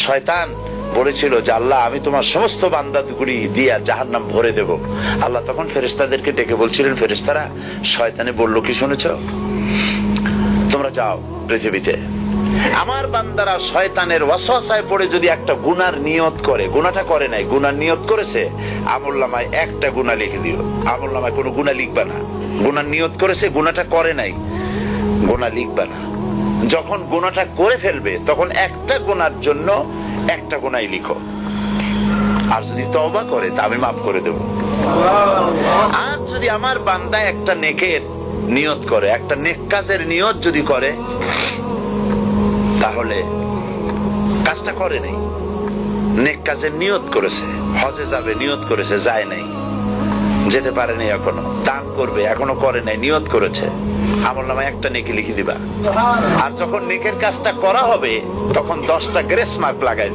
শয়তান বলেছিল যে আল্লাহ আমি তোমার সমস্ত বান্দাগুলি দিয়া জাহান্নাম ভরে দেব। আল্লাহ তখন ফেরেশতাদেরকে ডেকে বলছিলেন, ফেরেশতারা শয়তানে বলল কি শুনেছ? তোমরা যাও পৃথিবীতে, আমার বান্দারা শয়তানের ওয়াসওয়াসায় পড়ে যদি একটা গুনার নিয়ত করে, গুনাহটা করে নাই, গুনার নিয়ত করেছে, আমলনামায় একটা গুনাহ লিখে দিও। আমলনামায় কোনো গুনাহ লিখবা না। গুনার নিয়ত করেছে, গুনাহটা করে নাই, গুনাহ লিখবা না। যখন গুনাহটা করে ফেলবে তখন একটা গুনার জন্য একটা গুনাহই লিখো, আর যদি তওবা করে তা আমি মাফ করে দেব। আর যদি আমার বান্দা একটা নেকের নিয়ত করে, একটা নেক কাজের নিয়ত যদি করে, তাহলে কাজটা করে নাই, নেক কাজের নিয়ত করেছে, হজে যাবে নিয়ত করেছে, যায় নাই, যেতে পারে নাই, এখনো দান করবে এখনো করে নাই, নিয়ত করেছে, আমলনামায় একটা নেকি লিখে দিবা। আর যখন নেকের কাজটা করা হবে তখন 10টা গ্রেস মার্ক লাগাই